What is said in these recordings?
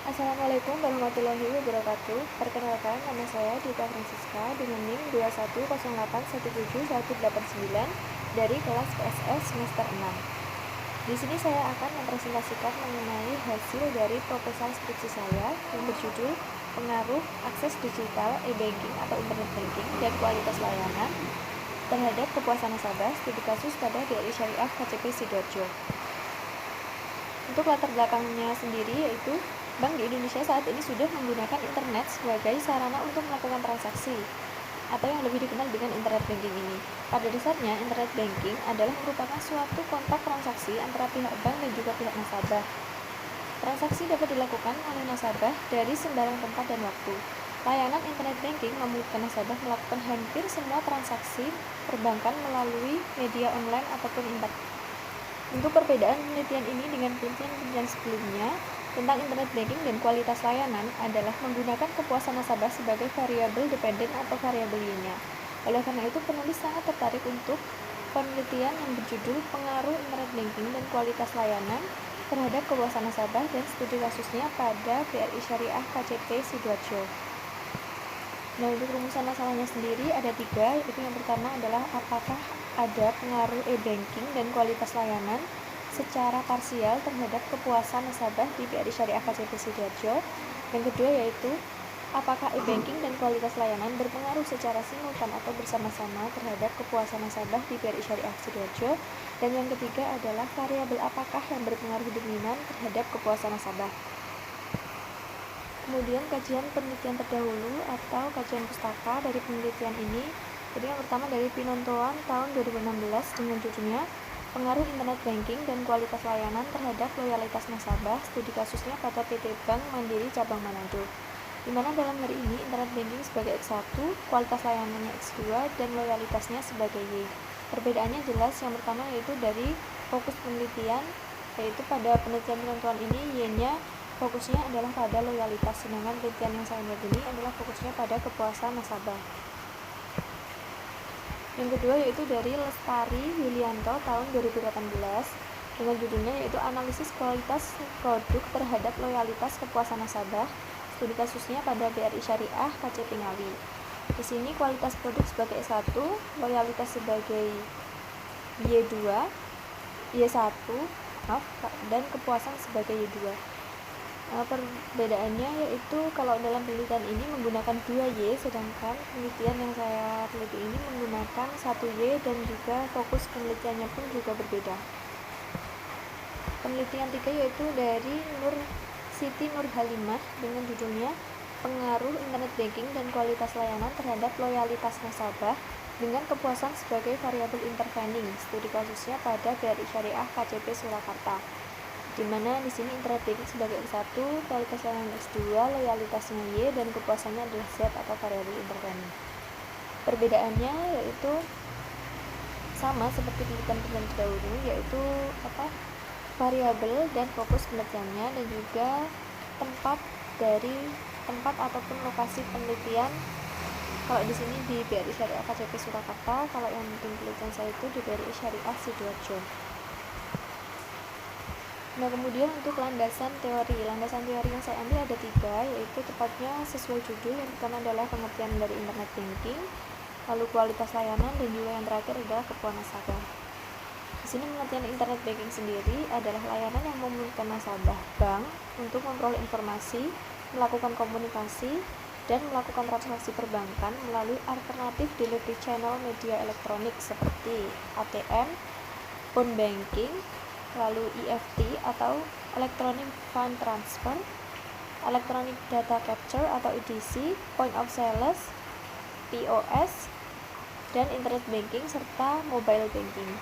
Assalamualaikum warahmatullahi wabarakatuh. Perkenalkan, nama saya Dita Francisca dengan NIM 210817189 dari kelas PSS semester 6. Di sini saya akan mempresentasikan mengenai hasil dari proposal skripsi saya yang berjudul Pengaruh Akses Digital E-Banking atau Internet Banking dan Kualitas Layanan terhadap Kepuasan Nasabah Studi Kasus pada BRI Syariah KCP Sidoarjo. Untuk latar belakangnya sendiri yaitu Bank di Indonesia saat ini sudah menggunakan internet sebagai sarana untuk melakukan transaksi atau yang lebih dikenal dengan internet banking ini. Pada dasarnya, internet banking adalah merupakan suatu kontak transaksi antara pihak bank dan juga pihak nasabah. Transaksi dapat dilakukan oleh nasabah dari sembarang tempat dan waktu. Layanan internet banking memungkinkan nasabah melakukan hampir semua transaksi perbankan melalui media online ataupun internet. Untuk perbedaan penelitian ini dengan penelitian sebelumnya tentang internet banking dan kualitas layanan adalah menggunakan kepuasan nasabah sebagai variabel dependen atau variabel Y-nya. Oleh karena itu, penulis sangat tertarik untuk penelitian yang berjudul Pengaruh Internet Banking dan Kualitas Layanan terhadap Kepuasan Nasabah dan studi kasusnya pada BRI Syariah KCP Sidoarjo. Nah, untuk rumusan masalahnya sendiri ada 3, yaitu yang pertama adalah apakah ada pengaruh e-banking dan kualitas layanan secara parsial terhadap kepuasan nasabah di BRI Syariah KCP Sidoarjo. Yang kedua yaitu apakah e-banking dan kualitas layanan berpengaruh secara simultan atau bersama-sama terhadap kepuasan nasabah di BRI Syariah Sidoarjo. Dan yang ketiga adalah variabel apakah yang berpengaruh dominan terhadap kepuasan nasabah. Kemudian kajian penelitian terdahulu atau kajian pustaka dari penelitian ini. Jadi yang pertama dari Pinontoan tahun 2016 dengan judulnya Pengaruh Internet Banking dan Kualitas Layanan terhadap Loyalitas Nasabah, studi kasusnya pada PT Bank Mandiri Cabang Manado. Di mana dalam hari ini Internet Banking sebagai X1, kualitas layanannya X2, dan loyalitasnya sebagai Y. Perbedaannya jelas, yang pertama yaitu dari fokus penelitian, yaitu pada penelitian Pinontoan ini Y-nya fokusnya adalah pada loyalitas, sedangkan penelitian yang saya buat ini adalah fokusnya pada kepuasan nasabah. Yang kedua yaitu dari Lestari Yulianto tahun 2018 dengan judulnya yaitu Analisis Kualitas Produk terhadap Loyalitas Kepuasan Nasabah, studi kasusnya pada BRI Syariah KCP Ngawi. Di sini kualitas produk sebagai S1, loyalitas sebagai Y2, Y1, dan kepuasan sebagai Y2. Perbedaannya yaitu kalau dalam penelitian ini menggunakan 2Y, sedangkan penelitian yang saya teliti ini menggunakan 1Y dan juga fokus penelitiannya pun juga berbeda. Penelitian 3 yaitu dari Siti Nur Halimah dengan judulnya Pengaruh Internet Banking dan Kualitas Layanan terhadap Loyalitas Nasabah dengan Kepuasan sebagai Variabel Intervening, studi kasusnya pada BRI Syariah KCP Surakarta. Di mana di sini internet banking sebagai X1, kualitas layanan X2, loyalitasnya Y, dan kepuasannya adalah Z atau variabel intervening. Perbedaannya yaitu sama seperti penelitian terdahulu, yaitu variabel dan fokus penelitiannya, dan juga tempat ataupun lokasi penelitian. Kalau di sini di BRI Syariah KCP Surakarta, kalau yang penelitian saya itu di BRI Syariah Sidoarjo. Nah, kemudian untuk landasan teori yang saya ambil ada 3, yaitu tepatnya sesuai judul. Yang pertama adalah pengertian dari internet banking, lalu kualitas layanan, dan juga yang terakhir adalah kepuasan nasabah. Di sini pengertian internet banking sendiri adalah layanan yang memungkinkan nasabah bank untuk memperoleh informasi, melakukan komunikasi, dan melakukan transaksi perbankan melalui alternatif delivery channel media elektronik seperti ATM, phone banking, lalu EFT atau Electronic Fund Transfer, Electronic Data Capture atau EDC, Point of Sales, POS, dan Internet Banking serta Mobile Banking.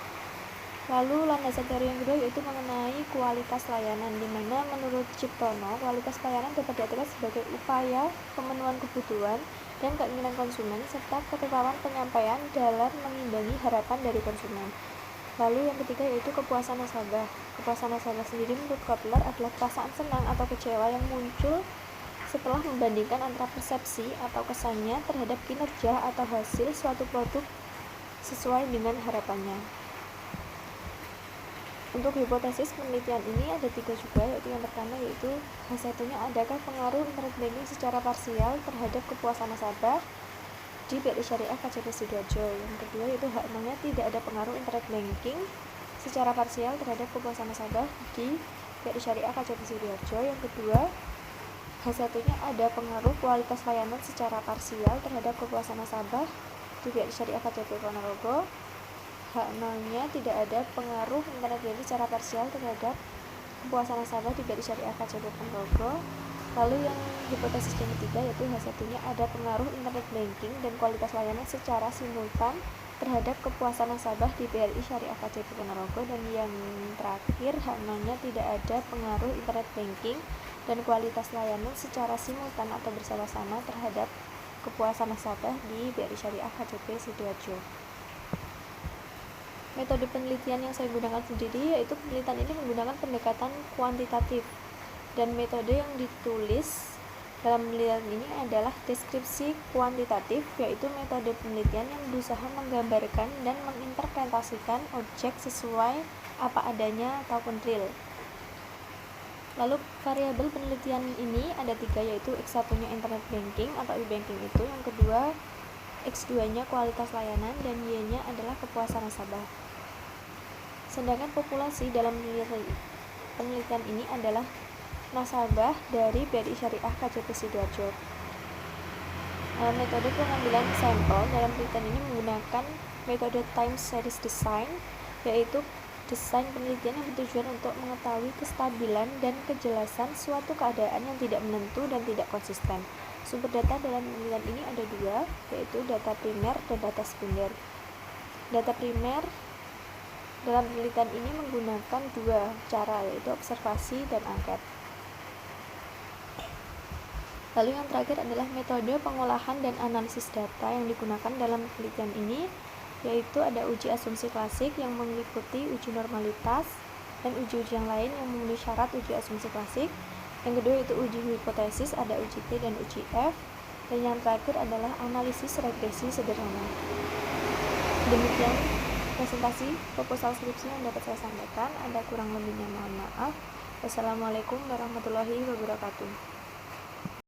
Lalu landasan teori yang kedua yaitu mengenai kualitas layanan, di mana menurut Ciptono kualitas layanan dapat diartikan sebagai upaya pemenuhan kebutuhan dan keinginan konsumen serta ketetapan penyampaian dalam mengimbangi harapan dari konsumen. Lalu yang ketiga yaitu kepuasan nasabah. Kepuasan nasabah sendiri menurut Kotler adalah perasaan senang atau kecewa yang muncul setelah membandingkan antara persepsi atau kesannya terhadap kinerja atau hasil suatu produk sesuai dengan harapannya. Untuk hipotesis penelitian ini ada 3 juga, yaitu yang pertama yaitu H1-nya adakah pengaruh internet banking secara parsial terhadap kepuasan nasabah di BRI Syariah KJP Sidoarjo. Yang kedua yaitu H0-nya tidak ada pengaruh internet banking secara parsial terhadap kepuasan nasabah di BRI Syariah KJP Sidoarjo. Yang kedua, H1-nya ada pengaruh kualitas layanan secara parsial terhadap kepuasan nasabah di BRI Syariah KJP Ponorogo. H0-nya tidak ada pengaruh internet banking secara parsial terhadap kepuasan nasabah di BRI Syariah KJP Ponorogo. Lalu yang hipotesis yang ketiga yaitu H1-nya ada pengaruh internet banking dan kualitas layanan secara simultan terhadap kepuasan nasabah di BRI Syariah KJP Ponorogo. Dan yang terakhir, H0-nya tidak ada pengaruh internet banking dan kualitas layanan secara simultan atau bersama-sama terhadap kepuasan nasabah di BRI Syariah KJP Sidoarjo. Metode penelitian yang saya gunakan sendiri yaitu penelitian ini menggunakan pendekatan kuantitatif, dan metode yang ditulis dalam penelitian ini adalah deskripsi kuantitatif, yaitu metode penelitian yang berusaha menggambarkan dan menginterpretasikan objek sesuai apa adanya ataupun real. Lalu variabel penelitian ini ada 3, yaitu X1-nya internet banking atau e-banking itu, yang kedua X2-nya kualitas layanan, dan Y-nya adalah kepuasan nasabah. Sedangkan populasi dalam penelitian ini adalah nasabah dari BRI Syariah KJP Sidoarjo. Metode pengambilan sampel dalam penelitian ini menggunakan metode time series design, yaitu desain penelitian yang bertujuan untuk mengetahui kestabilan dan kejelasan suatu keadaan yang tidak menentu dan tidak konsisten. Sumber data dalam penelitian ini ada 2, yaitu data primer dan data sekunder. Data primer dalam penelitian ini menggunakan 2 cara, yaitu observasi dan angket. Lalu yang terakhir adalah metode pengolahan dan analisis data yang digunakan dalam penelitian ini, yaitu ada uji asumsi klasik yang meliputi uji normalitas dan uji-uji yang lain yang memenuhi syarat uji asumsi klasik. Yang kedua yaitu uji hipotesis, ada uji T dan uji F. Dan yang terakhir adalah analisis regresi sederhana. Demikian presentasi proposal skripsi yang dapat saya sampaikan. Ada kurang lebihnya mohon maaf. Wassalamualaikum warahmatullahi wabarakatuh.